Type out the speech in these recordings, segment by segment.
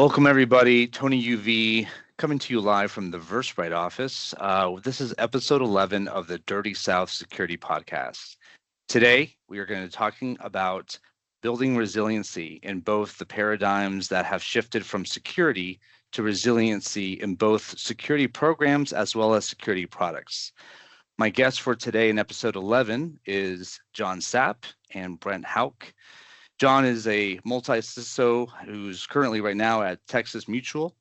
Welcome, everybody. Tony UV coming to you live from the Versprite office. This is episode 11 of the Dirty South Security Podcast. Today, we are going to be talking about building resiliency in both the paradigms that have shifted from security to resiliency in both security programs as well as security products. My guest for today in episode 11 is John Sapp and Brent Hauk. John is a multi-CISO who's currently right now at Texas Mutual.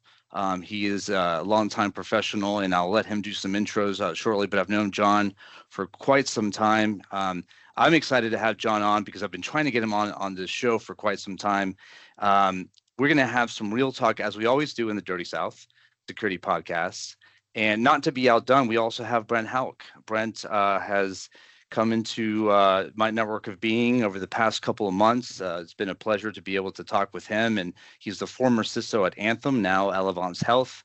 He is a longtime professional, and I'll let him do some intros shortly, but I've known John for quite some time. I'm excited to have John on because I've been trying to get him on this show for quite some time. We're going to have some real talk, as we always do in the Dirty South Security Podcast. And not to be outdone, we also have Brent Hauk. Brent has come into my network of being over the past couple of months. It's been a pleasure to be able to talk with him, and he's the former CISO at Anthem, now Elevance Health.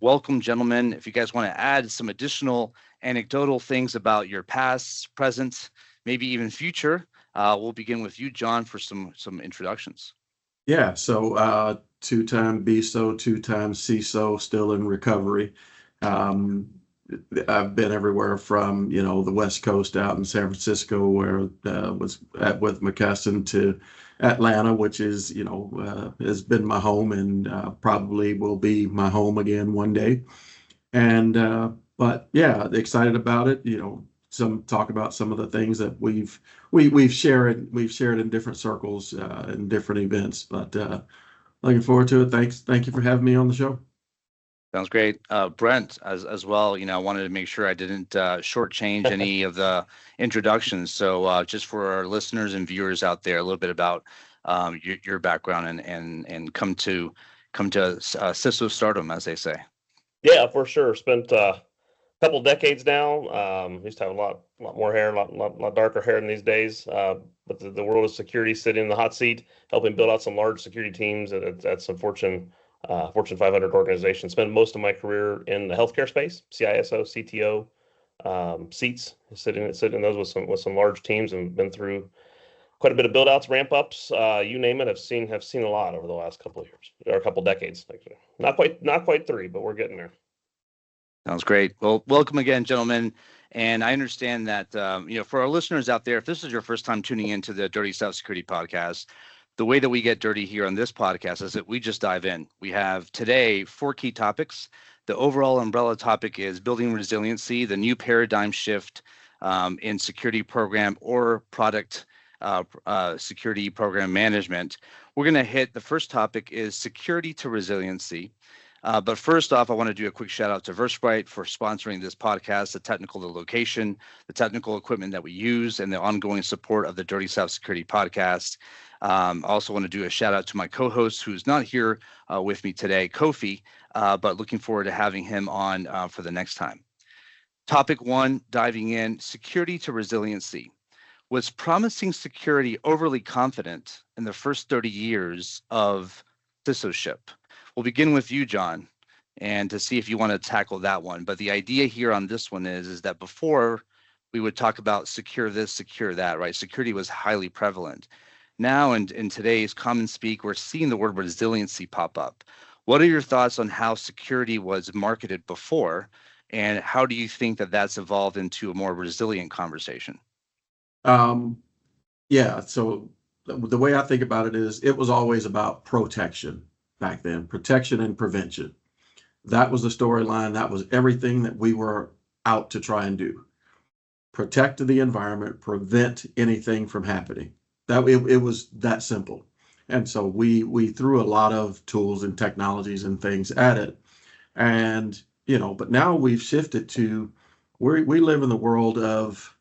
Welcome, gentlemen. If you guys want to add some additional anecdotal things about your past, present, maybe even future, we'll begin with you, John, for some introductions. Yeah, so two-time BISO, two-time CISO, still in recovery. I've been everywhere from, the West Coast out in San Francisco, where was with McKesson, to Atlanta, which is, has been my home and probably will be my home again one day. And but yeah, excited about it. Some talk about some of the things that we've shared in different circles in different events. But looking forward to it. Thank you for having me on the show. Sounds great. Brent, as well, I wanted to make sure I didn't shortchange any of the introductions. So just for our listeners and viewers out there, a little bit about your background and come to CISO stardom, as they say. Yeah, for sure. Spent a couple decades now. Used to have a lot more hair, a lot darker hair in these days. But the world of security, sitting in the hot seat, helping build out some large security teams at some Fortune 500 organizations. Spent most of my career in the healthcare space, CISO, CTO seats, sitting in those with some large teams, and been through quite a bit of build outs, ramp ups, you name it. Have seen a lot over the last couple of years, or a couple decades, actually. Not quite 3, but we're getting there. Sounds great. Well, welcome again, gentlemen. And I understand that for our listeners out there, if this is your first time tuning into the Dirty South Security Podcast, the way that we get dirty here on this podcast is that we just dive in. We have today 4 key topics. The overall umbrella topic is building resiliency, the new paradigm shift in security program or product security program management. We're going to hit the first topic is security to resiliency. But first off, I want to do a quick shout out to Versprite for sponsoring this podcast, the location, the technical equipment that we use, and the ongoing support of the Dirty South Security Podcast. I also want to do a shout out to my co-host who's not here with me today, Kofi, but looking forward to having him on for the next time. Topic 1, diving in, security to resiliency. Was promising security overly confident in the first 30 years of CISO-ship? We'll begin with you, John, and to see if you want to tackle that one. But the idea here on this one is that before we would talk about secure this, secure that, right? Security was highly prevalent. Now, in today's common speak, we're seeing the word resiliency pop up. What are your thoughts on how security was marketed before, and how do you think that that's evolved into a more resilient conversation? Yeah, so the way I think about it is it was always about protection back then, protection and prevention. That was the storyline. That was everything that we were out to try and do. Protect the environment, prevent anything from happening. That it was that simple. And so we threw a lot of tools and technologies and things at it. And, but now we've shifted to we live in the world of,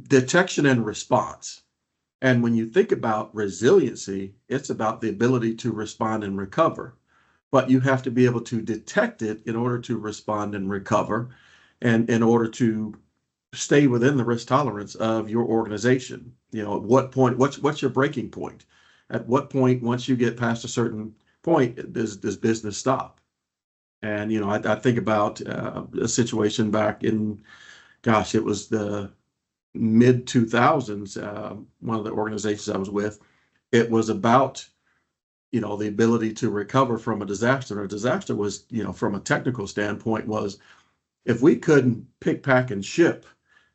detection and response. And when you think about resiliency, it's about the ability to respond and recover. But you have to be able to detect it in order to respond and recover, and in order to stay within the risk tolerance of your organization. At what point, what's your breaking point? At what point, once you get past a certain point, does business stop? And, I think about a situation back in, it was the mid 2000s, one of the organizations I was with, It was about, the ability to recover from a disaster. A disaster was, from a technical standpoint, was if we couldn't pick, pack, and ship,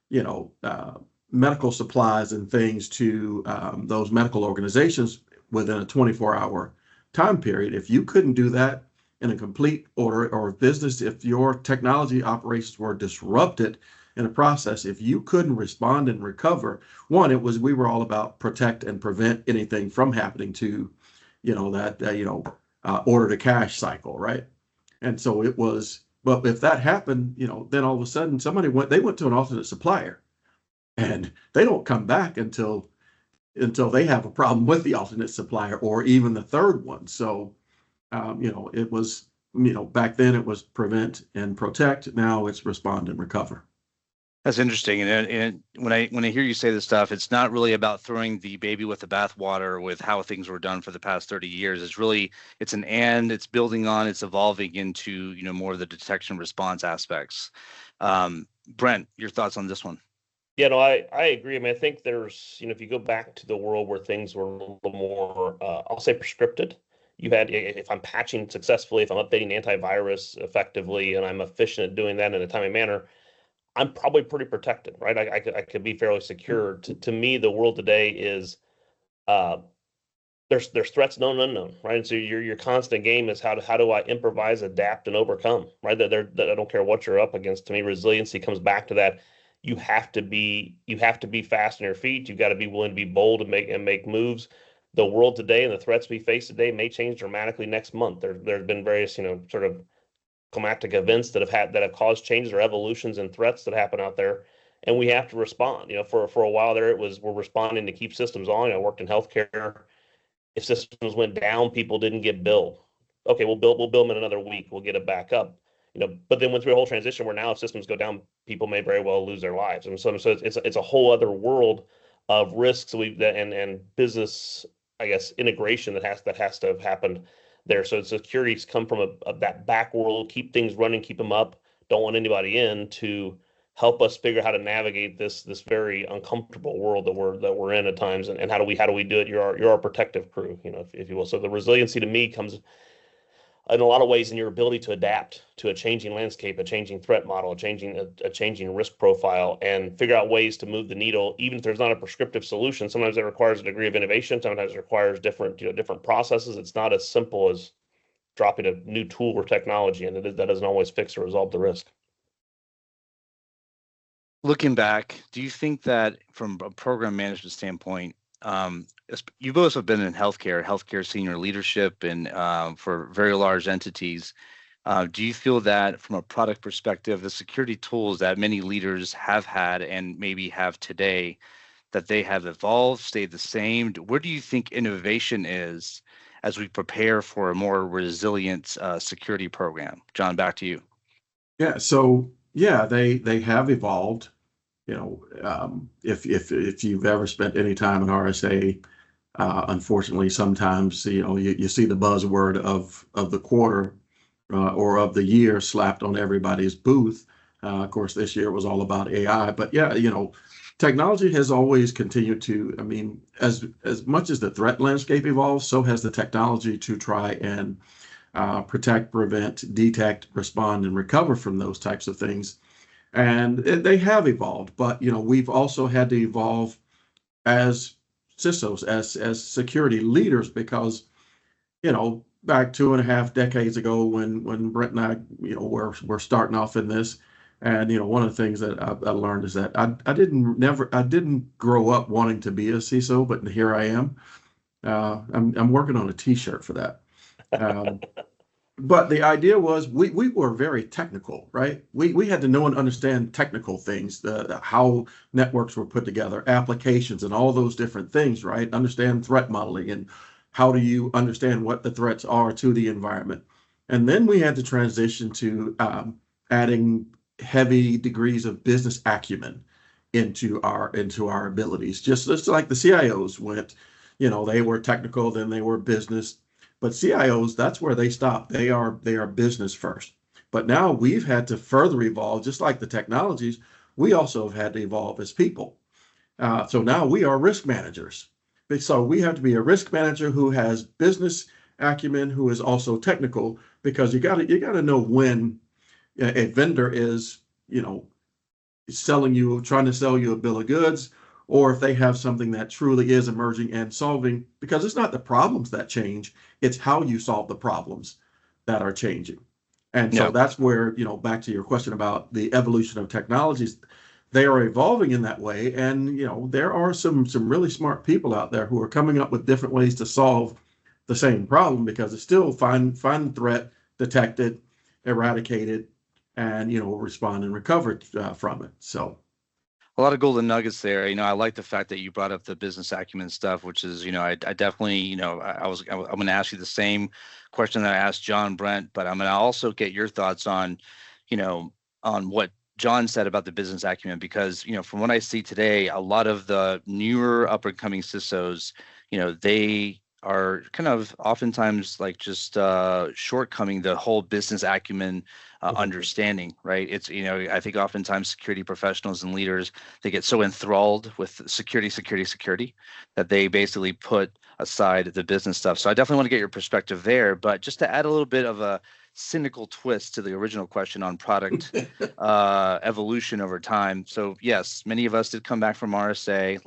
you know, uh, medical supplies and things to those medical organizations within a 24-hour time period. If you couldn't do that in a complete order or business, if your technology operations were disrupted in a process, if you couldn't respond and recover, we were all about protect and prevent anything from happening to, order to cash cycle, right? And so it was, but if that happened, then all of a sudden they went to an alternate supplier, and they don't come back until they have a problem with the alternate supplier or even the third one. So, it was, back then it was prevent and protect. Now it's respond and recover. That's interesting. And when I hear you say this stuff, it's not really about throwing the baby with the bathwater with how things were done for the past 30 years. It's building on, it's evolving into, more of the detection response aspects. Brent, your thoughts on this one? Yeah, no, I agree. I mean, I think there's, if you go back to the world where things were a little more, I'll say prescripted, if I'm patching successfully, if I'm updating antivirus effectively, and I'm efficient at doing that in a timely manner, I'm probably pretty protected, right? I could be fairly secure. To me, the world today is, there's threats known and unknown, right? And so your constant game is how do I improvise, adapt, and overcome, right? That I don't care what you're up against. To me, resiliency comes back to that. You have to be fast on your feet. You've got to be willing to be bold and make moves. The world today and the threats we face today may change dramatically next month. There's been various, sort of climatic events that have caused changes or evolutions and threats that happen out there, and we have to respond. For a while there, we're responding to keep systems on. I worked in healthcare. If systems went down, people didn't get billed. Okay, we'll bill them in another week. We'll get it back up. But then went through a whole transition where now if systems go down, people may very well lose their lives. And so it's a whole other world of risks and business, I guess, integration that has to have happened there. So security's come from that back world, keep things running, keep them up, don't want anybody in, to help us figure out how to navigate this very uncomfortable world that we're in at times, and how do we do it? You're our protective crew, if you will. So the resiliency to me comes in a lot of ways in your ability to adapt to a changing landscape, a changing threat model, a changing risk profile, and figure out ways to move the needle, even if there's not a prescriptive solution. Sometimes it requires a degree of innovation. Sometimes it requires different processes. It's not as simple as dropping a new tool or technology, and that doesn't always fix or resolve the risk. Looking back, do you think that from a program management standpoint, you both have been in healthcare senior leadership, and for very large entities, do you feel that from a product perspective, the security tools that many leaders have had and maybe have today, that they have evolved, stayed the same? Where do you think innovation is as we prepare for a more resilient security program? John, back to you. Yeah. So yeah, they have evolved. If you've ever spent any time in RSA, unfortunately, sometimes you see the buzzword of the quarter or of the year slapped on everybody's booth. Of course, this year was all about AI, but yeah, technology has always continued to. I mean, as much as the threat landscape evolves, so has the technology to try and protect, prevent, detect, respond, and recover from those types of things. And they have evolved, but we've also had to evolve as CISOs, as security leaders, because back 2.5 decades ago, when Brent and I we're starting off in this, and one of the things that I learned is that I didn't grow up wanting to be a CISO, but here I am. I'm working on a T-shirt for that. But the idea was we were very technical, right? We had to know and understand technical things, how networks were put together, applications, and all those different things, right? Understand threat modeling, and how do you understand what the threats are to the environment. And then we had to transition to adding heavy degrees of business acumen into our abilities. Just like the CIOs went, they were technical, then they were business. But CIOs, that's where they stop. They are business first. But now we've had to further evolve, just like the technologies. We also have had to evolve as people. So now we are risk managers, So we have to be a risk manager who has business acumen, who is also technical, because you gotta know when a vendor is, trying to sell you a bill of goods, or if they have something that truly is emerging and solving, because it's not the problems that change, it's how you solve the problems that are changing. And so Yeah. that's where, back to your question about the evolution of technologies, they are evolving in that way. And, there are some really smart people out there who are coming up with different ways to solve the same problem, because it's still find the threat, detect it, eradicate it, and, respond and recover from it. So A lot of golden nuggets there. I like the fact that you brought up the business acumen stuff, which is, I definitely, I'm going to ask you the same question that I asked John Brent, but I'm going to also get your thoughts on, on what John said about the business acumen, because, from what I see today, a lot of the newer up and coming CISOs, they are kind of oftentimes like just shortcoming the whole business acumen understanding, right? It's, I think oftentimes security professionals and leaders, they get so enthralled with security that they basically put aside the business stuff. So I definitely want to get your perspective there. But just to add a little bit of a cynical twist to the original question on product evolution over time. So yes, many of us did come back from RSA.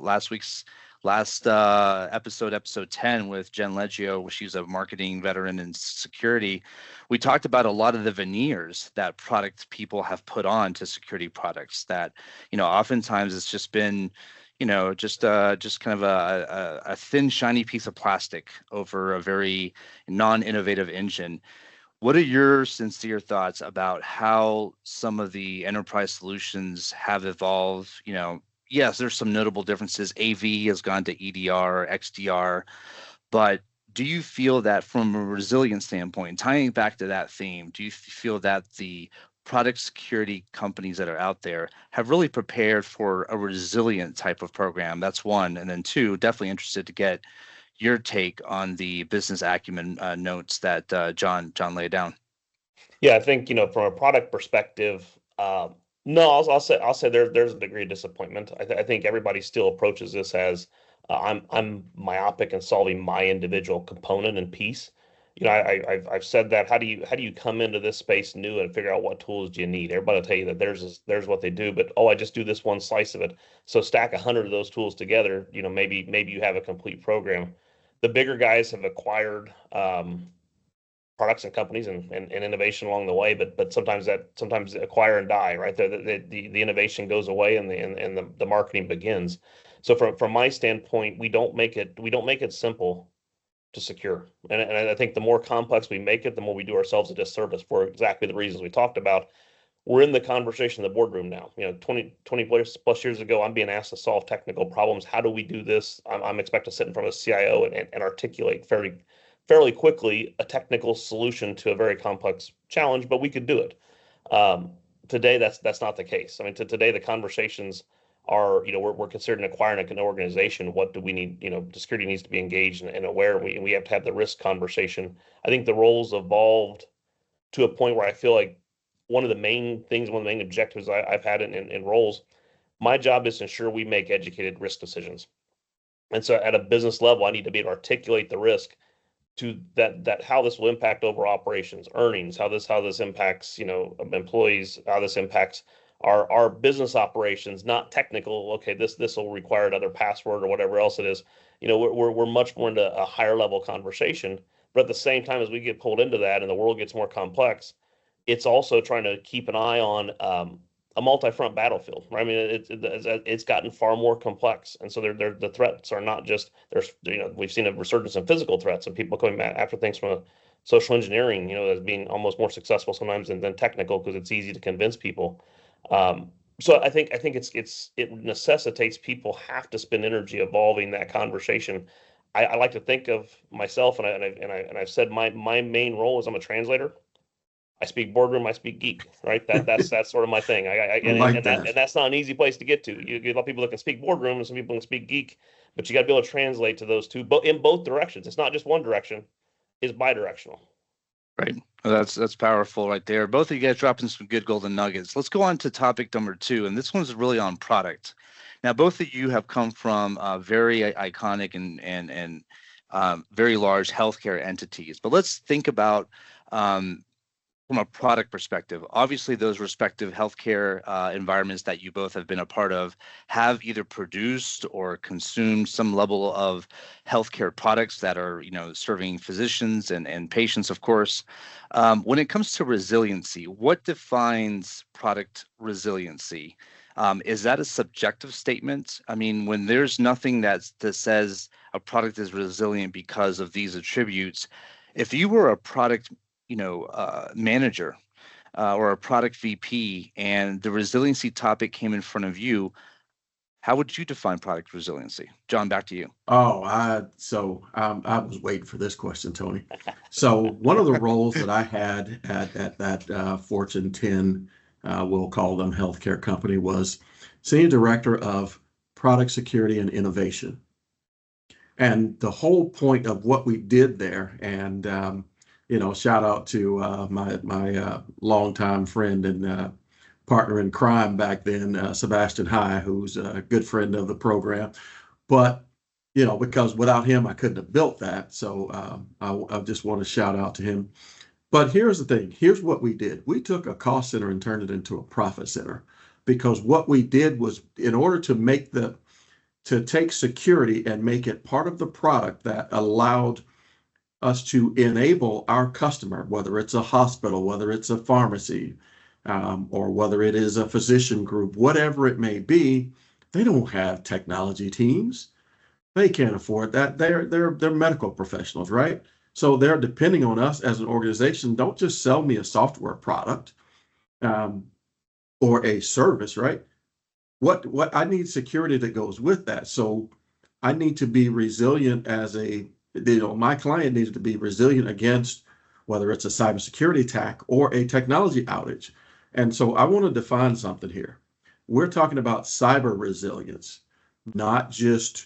Last episode 10 with Jen Leggio, she's a marketing veteran in security. We talked about a lot of the veneers that product people have put on to security products that, oftentimes it's just been, just kind of a thin, shiny piece of plastic over a very non-innovative engine. What are your sincere thoughts about how some of the enterprise solutions have evolved? Yes, there's some notable differences. AV has gone to EDR, XDR, but do you feel that from a resilience standpoint, tying back to that theme, do you feel that the product security companies that are out there have really prepared for a resilient type of program? That's one. And then two, definitely interested to get your take on the business acumen notes that John laid down. Yeah, I think, from a product perspective, no, I'll say there's a degree of disappointment. I think everybody still approaches this as I'm myopic in solving my individual component and piece. I've said that. How do you come into this space new and figure out what tools do you need? Everybody will tell you that there's what they do, but I just do this one slice of it. So stack 100 of those tools together. Maybe you have a complete program. The bigger guys have acquired products and companies and innovation along the way, but sometimes acquire and die, right? The innovation goes away and the marketing begins. So from my standpoint, we don't make it simple to secure. And I think the more complex we make it, the more we do ourselves a disservice for exactly the reasons we talked about. We're in the conversation in the boardroom now. 20 plus years ago, I'm being asked to solve technical problems. How do we do this? I'm expected to sit in front of a CIO and articulate fairly quickly a technical solution to a very complex challenge, but we could do it. Today, that's not the case. I mean, today the conversations are, we're considering acquiring an organization. What do we need? Security needs to be engaged and aware. We have to have the risk conversation. I think the roles evolved to a point where I feel like one of the main objectives I've had in roles, my job is to ensure we make educated risk decisions. And so at a business level, I need to be able to articulate the risk to that how this will impact overall operations, earnings, how this impacts, employees, how this impacts our business operations, not technical. Okay, this will require another password or whatever else it is. We're much more into a higher level conversation. But at the same time, as we get pulled into that and the world gets more complex, it's also trying to keep an eye on a multi-front battlefield, right? I mean, it's gotten far more complex, and so the threats are not just we've seen a resurgence in physical threats and people coming back after things from a social engineering, as being almost more successful sometimes than technical because it's easy to convince people. So I think it necessitates people have to spend energy evolving that conversation. I like to think of myself, and I've said my main role is I'm a translator. I speak boardroom, I speak geek, right? That's sort of my thing. And that's not an easy place to get to. You get a lot of people that can speak boardroom and some people can speak geek, but you got to be able to translate to those two, but in both directions. It's not just one direction; it's bidirectional. Right. Well, that's powerful right there. Both of you guys dropping some good golden nuggets. Let's go on to topic number 2, and this one's really on product. Now, both of you have come from very iconic and very large healthcare entities. But let's think about um, from a product perspective. Obviously, those respective healthcare environments that you both have been a part of have either produced or consumed some level of healthcare products that are, serving physicians and patients, of course. When it comes to resiliency, what defines product resiliency? Is that a subjective statement? I mean, when there's nothing that says a product is resilient because of these attributes, if you were a product manager or a product VP, and the resiliency topic came in front of you, how would you define product resiliency? John, back to you. Oh, I was waiting for this question, Tony. So one of the roles that I had at that Fortune 10, we'll call them healthcare company, was Senior Director of Product Security and Innovation. And the whole point of what we did there, and shout out to my longtime friend and partner in crime back then, Sebastian High, who's a good friend of the program. But because without him, I couldn't have built that. So I just want to shout out to him. But here's the thing. Here's what we did. We took a cost center and turned it into a profit center, because what we did was, in order to take security and make it part of the product that allowed us to enable our customer, whether it's a hospital, whether it's a pharmacy, or whether it is a physician group, whatever it may be, they don't have technology teams. They can't afford that. They're medical professionals, right? So they're depending on us as an organization. Don't just sell me a software product or a service, right? What I need security that goes with that. So I need to be resilient my client needed to be resilient against whether it's a cybersecurity attack or a technology outage. And so I want to define something here. We're talking about cyber resilience, not just,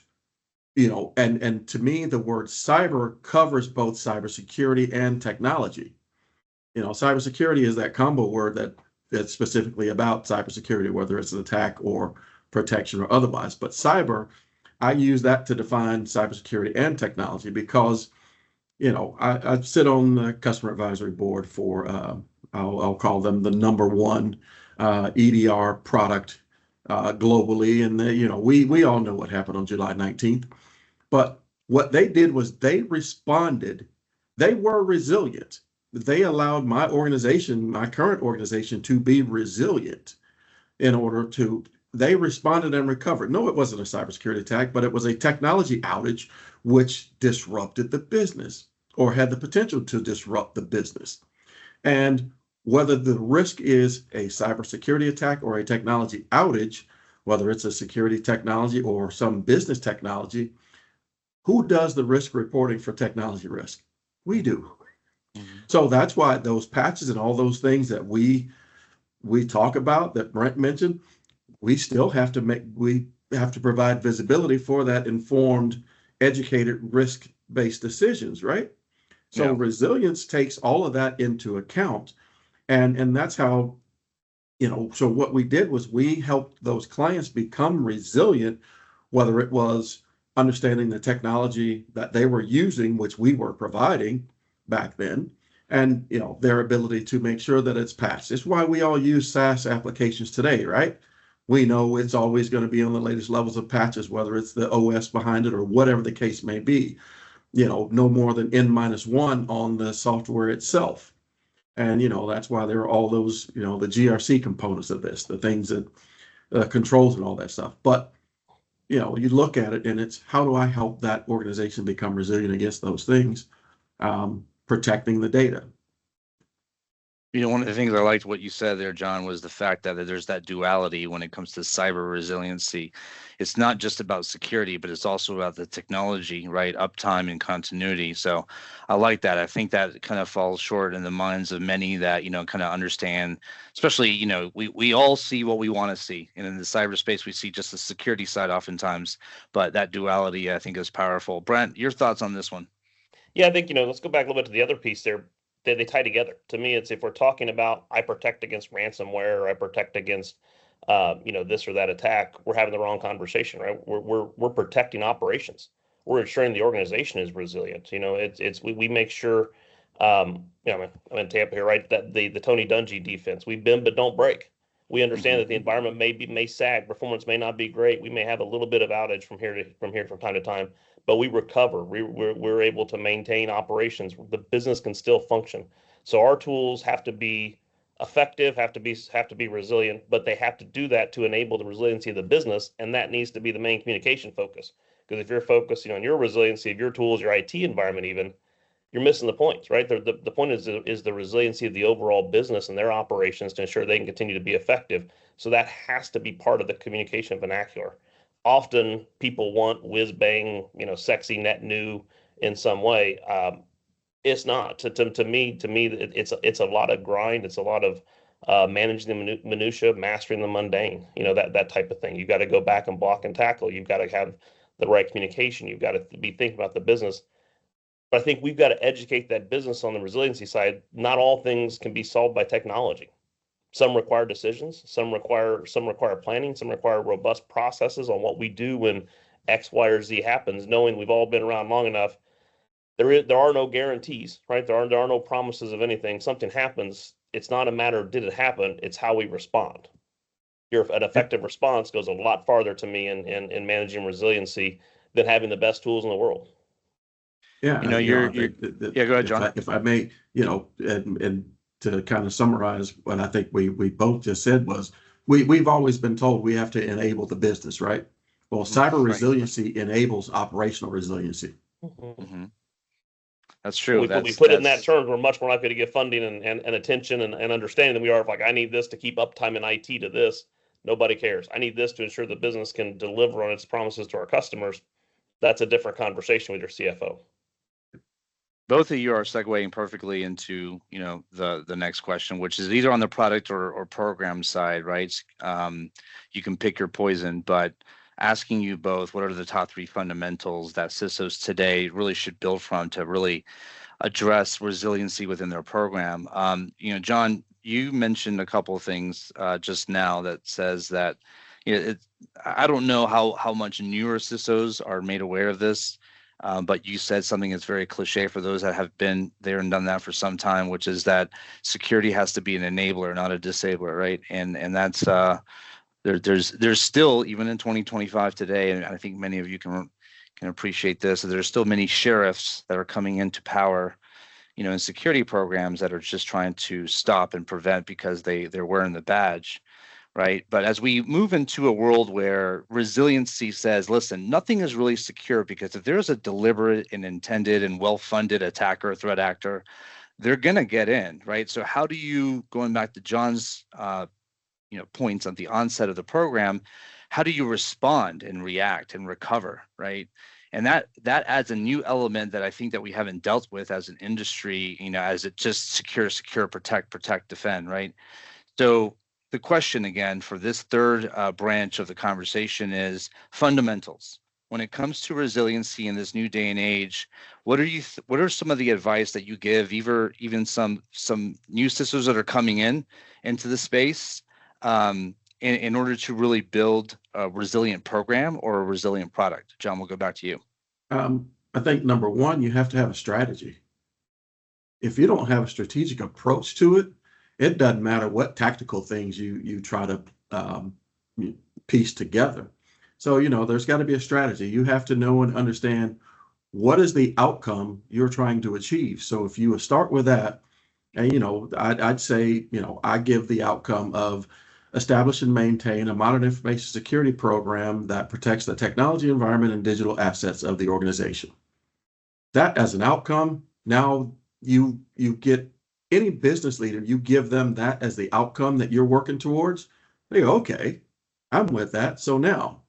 and to me, the word cyber covers both cybersecurity and technology. Cybersecurity is that combo word that's specifically about cybersecurity, whether it's an attack or protection or otherwise. But cyber, I use that to define cybersecurity and technology because, I sit on the customer advisory board for, I'll call them the number one EDR product globally. And we all know what happened on July 19th. But what they did was they responded. They were resilient. They allowed my current organization, to be resilient they responded and recovered. No, it wasn't a cybersecurity attack, but it was a technology outage which disrupted the business or had the potential to disrupt the business. And whether the risk is a cybersecurity attack or a technology outage, whether it's a security technology or some business technology, who does the risk reporting for technology risk? We do. Mm-hmm. So that's why those patches and all those things that we talk about that Brent mentioned, we still have to provide visibility for that informed, educated, risk-based decisions, right? So resilience takes all of that into account. And that's how, so what we did was we helped those clients become resilient, whether it was understanding the technology that they were using, which we were providing back then, and their ability to make sure that it's patched. It's why we all use SaaS applications today, right? We know it's always going to be on the latest levels of patches, whether it's the OS behind it or whatever the case may be. No more than N-1 on the software itself. And that's why there are all those the GRC components of this, the things that controls and all that stuff. But you look at it and it's, how do I help that organization become resilient against those things? Protecting the data. One of the things I liked what you said there, John, was the fact that there's that duality when it comes to cyber resiliency. It's not just about security, but it's also about the technology, right? Uptime and continuity. So I like that. I think that kind of falls short in the minds of many that, kind of understand, especially, we all see what we want to see. And in the cyberspace, we see just the security side oftentimes, but that duality, I think, is powerful. Brent, your thoughts on this one? Yeah, I think, let's go back a little bit to the other piece there. they tie together. To me, it's if we're talking about I protect against ransomware or I protect against this or that attack, we're having the wrong conversation, right? We're protecting operations. We're ensuring the organization is resilient. We make sure. I'm in Tampa here, right? That the Tony Dungy defense, we bend but don't break. We understand that the environment may sag, performance may not be great. We may have a little bit of outage from time to time, but we recover. We're able to maintain operations. The business can still function. So our tools have to be effective, have to be resilient, but they have to do that to enable the resiliency of the business, and that needs to be the main communication focus. Because if you're focusing on your resiliency of your tools, your IT environment, even you're missing the points, right? The point is the resiliency of the overall business and their operations to ensure they can continue to be effective. So that has to be part of the communication vernacular. Often people want whiz bang, sexy, net new in some way. It's not. To me, it's a lot of grind. It's a lot of managing the minutia, mastering the mundane. That type of thing. You got to go back and block and tackle. You've got to have the right communication. You've got to be thinking about the business. But I think we've got to educate that business on the resiliency side. Not all things can be solved by technology. Some require decisions, some require planning, some require robust processes on what we do when X, Y, or Z happens, knowing we've all been around long enough. There are no guarantees, right? There are no promises of anything. Something happens. It's not a matter of did it happen, it's how we respond. An effective response goes a lot farther to me in managing resiliency than having the best tools in the world. Yeah, yeah, go ahead, John. If I may, and to kind of summarize what I think we both just said was we've always been told we have to enable the business, right? Well, cyber resiliency enables operational resiliency. Mm-hmm. That's true. We put it in that terms, we're much more likely to get funding and attention and understanding than we are I need this to keep uptime in IT to this. Nobody cares. I need this to ensure the business can deliver on its promises to our customers. That's a different conversation with your CFO. Both of you are segueing perfectly into the next question, which is either on the product or program side, right? You can pick your poison, but asking you both, what are the top 3 fundamentals that CISOs today really should build from to really address resiliency within their program? John, you mentioned a couple of things just now that says that I don't know how much newer CISOs are made aware of this. But you said something that's very cliche for those that have been there and done that for some time, which is that security has to be an enabler, not a disabler, right? And that's there's still, even in 2025 today, and I think many of you can appreciate this, there's still many sheriffs that are coming into power, in security programs that are just trying to stop and prevent because they're wearing the badge. Right. But as we move into a world where resiliency says, listen, nothing is really secure because if there's a deliberate and intended and well-funded attacker or threat actor, they're going to get in. Right. So how do you, going back to John's points at the onset of the program, how do you respond and react and recover? Right. And that adds a new element that I think that we haven't dealt with as an industry, as it just secure, protect, defend. Right. So the question again for this third branch of the conversation is fundamentals. When it comes to resiliency in this new day and age, what are some of the advice that you give, even some new CISOs that are coming into the space in order to really build a resilient program or a resilient product? John, we'll go back to you. I think number one, you have to have a strategy. If you don't have a strategic approach to it, it doesn't matter what tactical things you try to piece together. So, there's got to be a strategy. You have to know and understand what is the outcome you're trying to achieve. So if you start with that, and, I'd say, I give the outcome of establish and maintain a modern information security program that protects the technology environment and digital assets of the organization. That as an outcome, now you get any business leader, you give them that as the outcome that you're working towards, they go, okay, I'm with that. So now,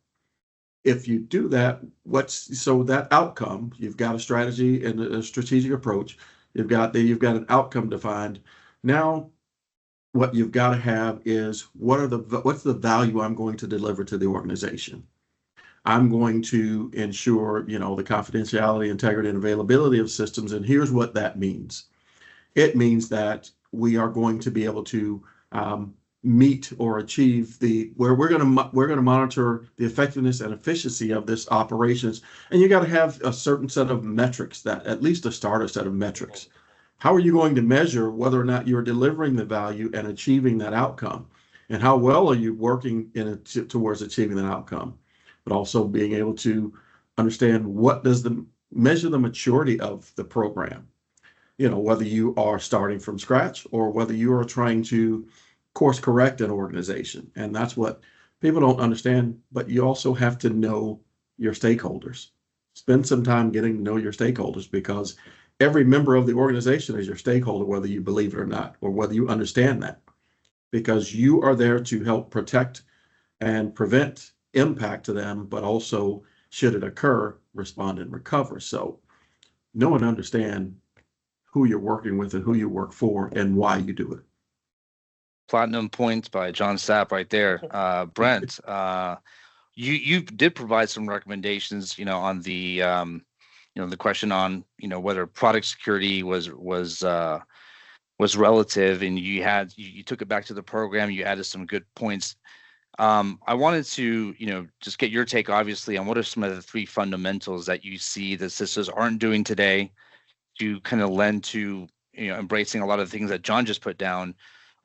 if you do that, that outcome, you've got a strategy and a strategic approach, you've got an outcome defined. Now, what you've got to have is what's the value I'm going to deliver to the organization? I'm going to ensure, the confidentiality, integrity, and availability of systems, and here's what that means. It means that we are going to be able to meet or achieve where we're going to monitor the effectiveness and efficiency of this operations. And you got to have a certain set of metrics, that at least a starter set of metrics. How are you going to measure whether or not you're delivering the value and achieving that outcome? And how well are you working towards achieving that outcome? But also being able to understand what does measure the maturity of the program. Whether you are starting from scratch or whether you are trying to course correct an organization. And that's what people don't understand, but you also have to know your stakeholders. Spend some time getting to know your stakeholders, because every member of the organization is your stakeholder, whether you believe it or not, or whether you understand that, because you are there to help protect and prevent impact to them, but also, should it occur, respond and recover. So know and understand who you're working with and who you work for and why you do it. Platinum points by John Sapp right there. Brent, you did provide some recommendations, on the the question on whether product security was relative, and you took it back to the program. You added some good points. I wanted to just get your take, obviously, on what are some of the three fundamentals that you see that CISOs aren't doing today to kind of lend to embracing a lot of the things that John just put down,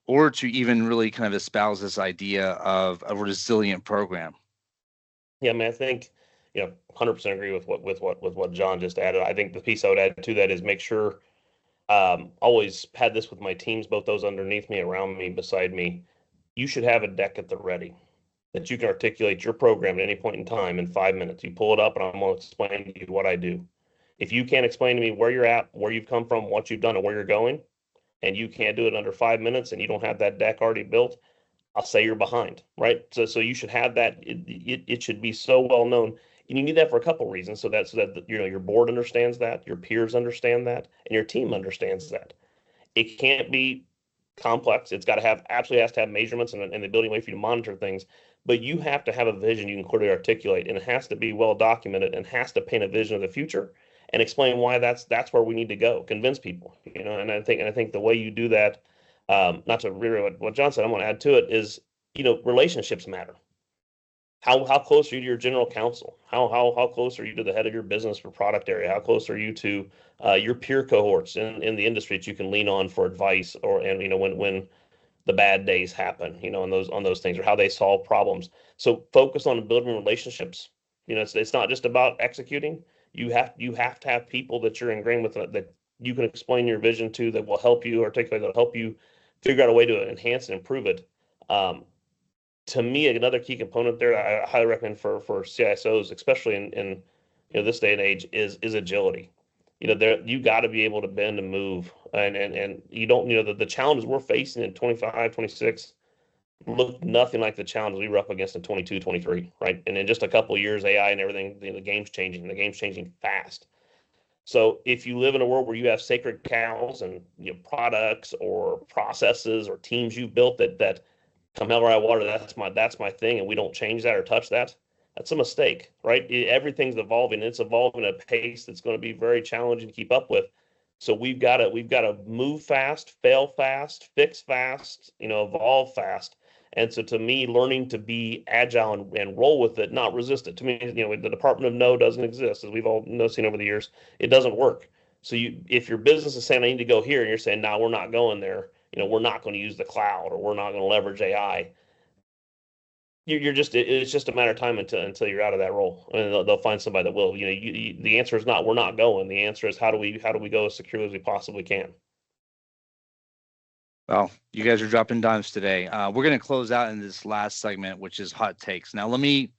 or to even really kind of espouse this idea of a resilient program. Yeah, I mean, I think 100% agree with what John just added. I think the piece I would add to that is make sure, always had this with my teams, both those underneath me, around me, beside me. You should have a deck at the ready that you can articulate your program at any point in time in 5 minutes. You pull it up, and I'm going to explain to you what I do. If you can't explain to me where you're at, where you've come from, what you've done, and where you're going, and you can't do it under 5 minutes, and you don't have that deck already built, I'll say you're behind, right? So you should have that. It should be so well known, and you need that for a couple reasons. So that your board understands that, your peers understand that, and your team understands that. It can't be complex. It's got to absolutely has to have measurements and the ability way for you to monitor things. But you have to have a vision you can clearly articulate, and it has to be well documented, and has to paint a vision of the future and explain why that's where we need to go. Convince people, And I think the way you do that, not to reiterate what John said, I'm going to add to it is, relationships matter. How close are you to your general counsel? How close are you to the head of your business or product area? How close are you to your peer cohorts in the industry that you can lean on for advice, when the bad days happen, on those things, or how they solve problems. So focus on building relationships. It's not just about executing. You have to have people that you're ingrained with, that you can explain your vision to, that will help you articulate, that will help you figure out a way to enhance and improve it. To me, another key component there I highly recommend for CISOs, especially in this day and age, is agility. You got to be able to bend and move, and you don't, the challenges we're facing in 25, 26 look nothing like the challenges we were up against in 22, 23, right? And in just a couple of years, AI and everything, the game's changing fast. So if you live in a world where you have sacred cows and products or processes or teams you've built that come hell or high water, that's my thing, and we don't change that or touch that, that's a mistake, right? Everything's evolving. It's evolving at a pace that's going to be very challenging to keep up with. So we've got to move fast, fail fast, fix fast, evolve fast. And so to me, learning to be agile and roll with it, not resist it. To me, the Department of No doesn't exist, as we've all seen over the years. It doesn't work. So if your business is saying I need to go here, and you're saying, no, we're not going there, we're not going to use the cloud, or we're not going to leverage AI, it's just a matter of time until you're out of that role, and they'll find somebody that will. The answer is not we're not going. The answer is how do we go as securely as we possibly can. Well, you guys are dropping dimes today. We're going to close out in this last segment, which is hot takes. Now, let me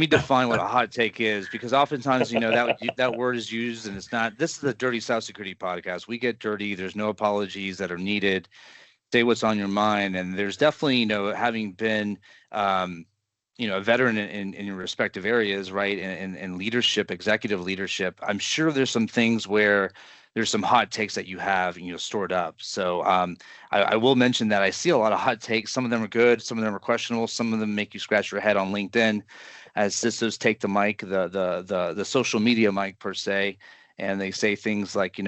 define what a hot take is, because oftentimes, that word is used, and it's not. This is a Dirty Cybersecurity podcast. We get dirty. There's no apologies that are needed. Say what's on your mind. And there's definitely, having been, a veteran in your respective areas, right, and leadership, executive leadership, I'm sure there's some things where there's some hot takes that you have, stored up. So I will mention that I see a lot of hot takes. Some of them are good. Some of them are questionable. Some of them make you scratch your head on LinkedIn as CISOs take the mic, the social media mic per se, and they say things like,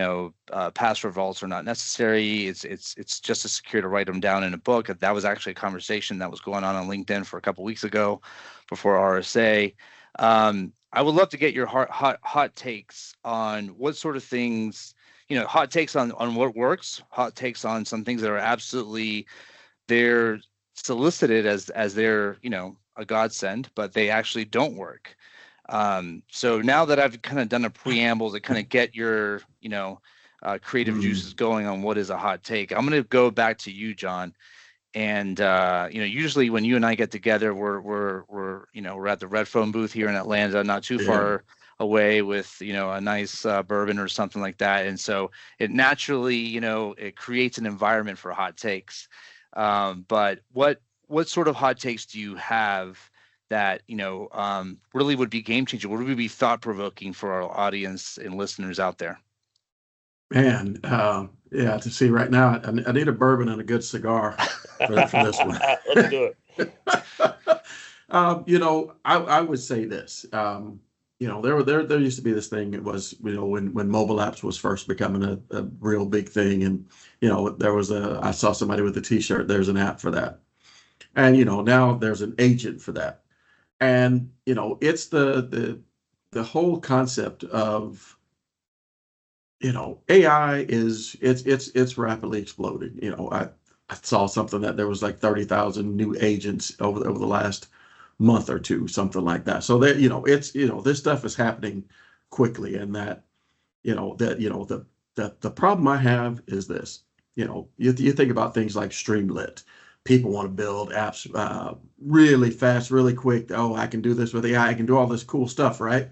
password vaults are not necessary. It's just as secure to write them down in a book. That was actually a conversation that was going on LinkedIn for a couple of weeks ago before RSA. I would love to get your hot takes on what sort of things, hot takes on what works, hot takes on some things that are absolutely, they're solicited as they're, a godsend, but they actually don't work. So now that I've kind of done a preamble to kind of get your, creative juices going on what is a hot take, I'm going to go back to you, John. And usually when you and I get together, we're at the Red Phone booth here in Atlanta, not too far away, with a nice bourbon or something like that. And so it naturally, it creates an environment for hot takes. But what sort of hot takes do you have that really would be game changing? Would be thought provoking for our audience and listeners out there? Man, yeah, to see right now, I need a bourbon and a good cigar for this one. Let's do it. I would say this. There used to be this thing. It was, when mobile apps was first becoming a real big thing, and I saw somebody with a T-shirt. There's an app for that, and now there's an agent for that, and it's the whole concept of, AI it's rapidly exploding. I saw something that there was like 30,000 new agents over the last month or two, something like that. So that, this stuff is happening quickly, and the problem I have is this. You think about things like Streamlit. People want to build apps really fast, really quick. Oh, I can do this with AI. I can do all this cool stuff, right?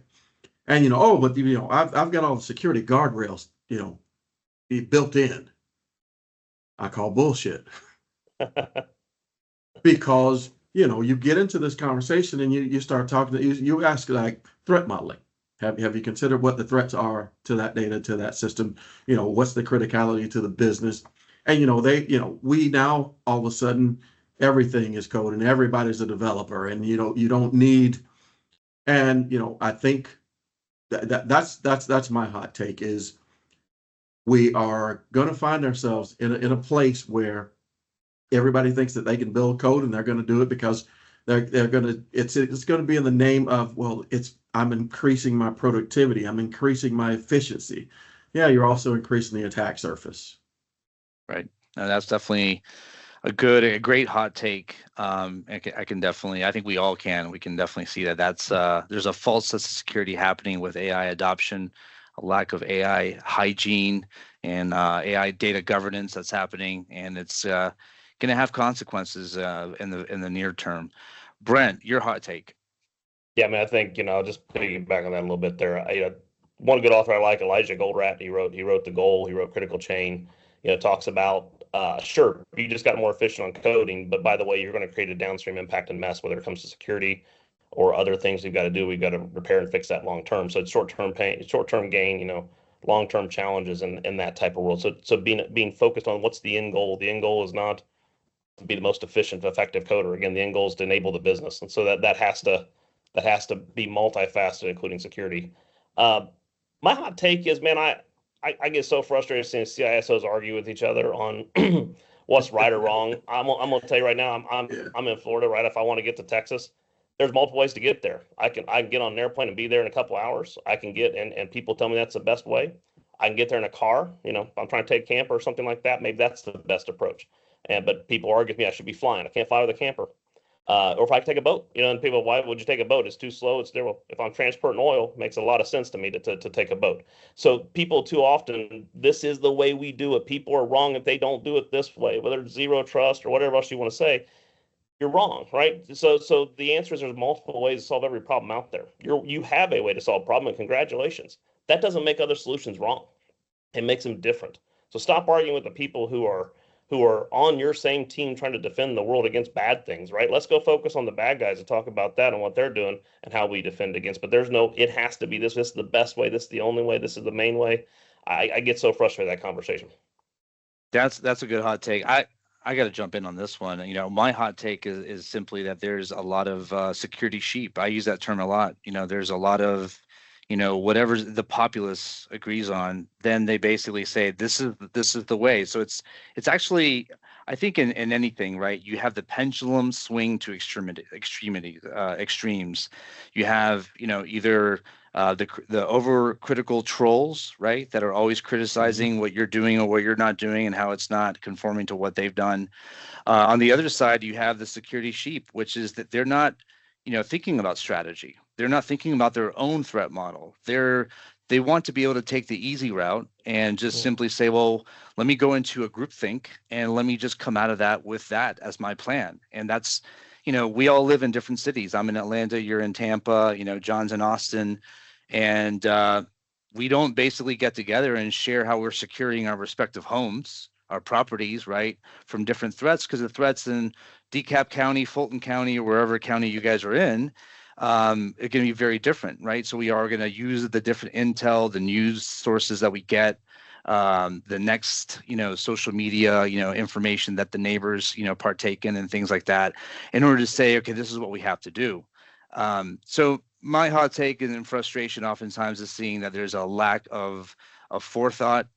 And but I've got all the security guardrails, built in. I call bullshit. Because you get into this conversation and you start talking to you ask, like, threat modeling. Have you considered what the threats are to that data, to that system? What's the criticality to the business? And we now all of a sudden everything is code and everybody's a developer, and you don't need. And I think that's my hot take is we are going to find ourselves in a place where everybody thinks that they can build code, and they're going to do it because they're going to, it's going to be in the name of, well, I'm increasing my productivity. I'm increasing my efficiency. Yeah. You're also increasing the attack surface. Right. And that's definitely a great hot take. I think we all we can definitely see that there's a false sense of security happening with AI adoption, a lack of AI hygiene, and AI data governance that's happening, and it's going to have consequences in the near term. Brent, your hot take. Yeah, I mean, I think, just piggyback on that a little bit there. One good author I like, Elijah Goldratt. He wrote The Goal. He wrote Critical Chain. Talks about, sure, you just got more efficient on coding, but by the way, you're going to create a downstream impact and mess, whether it comes to security or other things we've got to do. We've got to repair and fix that long term. So it's short-term pain, short-term gain, long-term challenges in that type of world. So being focused on what's the end goal. The end goal is not to be the most efficient, effective coder. Again, the end goal is to enable the business. And so that has to be multifaceted, including security. My hot take is, man, I get so frustrated seeing CISOs argue with each other on what's right or wrong. I'm gonna tell you right now, I'm in Florida, right? If I want to get to Texas, there's multiple ways to get there. I can get on an airplane and be there in a couple hours. I can get, and people tell me that's the best way. I can get there in a car. If I'm trying to take camper or something like that, maybe that's the best approach. But people argue with me I should be flying. I can't fly with a camper. Or if I take a boat, and people, why would you take a boat? It's too slow. It's there. Well, if I'm transporting oil, it makes a lot of sense to me to take a boat. So people too often, this is the way we do it. People are wrong if they don't do it this way, whether it's zero trust or whatever else you want to say. You're wrong, right? So the answer is there's multiple ways to solve every problem out there. You have a way to solve a problem, and congratulations. That doesn't make other solutions wrong. It makes them different. So stop arguing with the people who are on your same team trying to defend the world against bad things, right? Let's go focus on the bad guys and talk about that and what they're doing and how we defend against. But it has to be this. This is the best way. This is the only way. This is the main way. I get so frustrated with that conversation. That's a good hot take. I got to jump in on this one. My hot take is simply that there's a lot of security sheep. I use that term a lot. There's a lot of whatever the populace agrees on, then they basically say this is the way. So it's actually, I think in anything, right, you have the pendulum swing to extremes. You have either the overcritical trolls, right, that are always criticizing what you're doing or what you're not doing and how it's not conforming to what they've done. On the other side, you have the security sheep, which is that they're not thinking about strategy. They're not thinking about their own threat model. They want to be able to take the easy route and just simply say, well, let me go into a groupthink and let me just come out of that with that as my plan. And that's, we all live in different cities. I'm in Atlanta, you're in Tampa, John's in Austin. And we don't basically get together and share how we're securing our respective homes, our properties, right, from different threats, because the threats in DeKalb County, Fulton County, or wherever county you guys are in, are going to be very different, right? So we are going to use the different intel, the news sources that we get, the next, social media, information that the neighbors, partake in and things like that, in order to say, okay, this is what we have to do. So my hot take and frustration oftentimes is seeing that there's a lack of forethought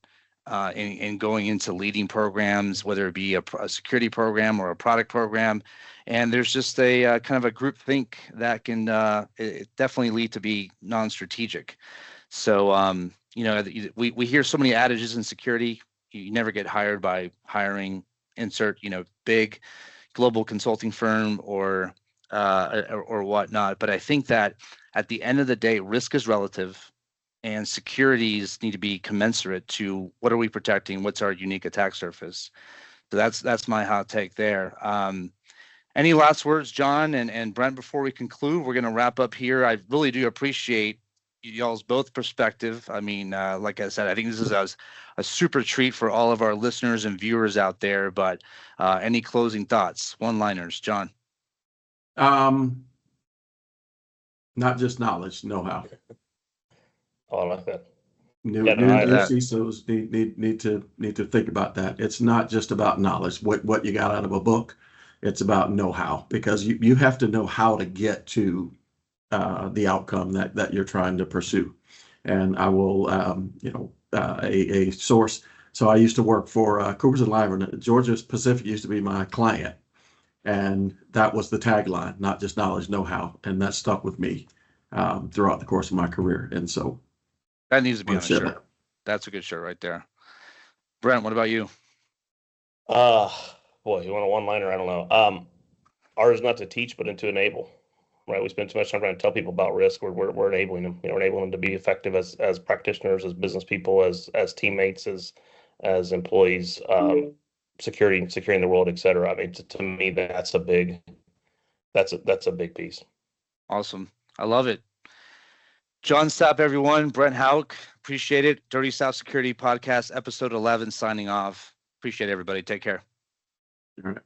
in going into leading programs, whether it be a security program or a product program. And there's just a kind of a group think that can it definitely lead to be non-strategic. So, we hear so many adages in security. You never get hired by hiring, insert, big global consulting firm or whatnot. But I think that at the end of the day, risk is relative. And securities need to be commensurate to what are we protecting? What's our unique attack surface? So that's my hot take there. Any last words, John and Brent, before we conclude? We're going to wrap up here. I really do appreciate y'all's both perspective. I mean, like I said, I think this is a super treat for all of our listeners and viewers out there. But any closing thoughts, one-liners, John? Not just knowledge, know-how. Oh, I like that. New that. CISOs need to think about that. It's not just about knowledge, what you got out of a book. It's about know-how, because you have to know how to get to the outcome that you're trying to pursue. And I will, a source. So I used to work for Coopers and Lyman. Georgia Pacific used to be my client, and that was the tagline: not just knowledge, know-how, and that stuck with me throughout the course of my career. And so that needs to be on a shirt. That's a good shirt right there. Brent, what about you? Boy, you want a one-liner? I don't know. Ours is not to teach, but to enable. Right? We spend too much time trying to tell people about risk. We're enabling them. We're enabling them to be effective as practitioners, as business people, as teammates, as employees, securing the world, et cetera. I mean, to me, that's a big piece. Awesome. I love it. John Sapp, everyone. Brent Houck, appreciate it. Dirty South Security Podcast, episode 11, signing off. Appreciate it, everybody. Take care. All right.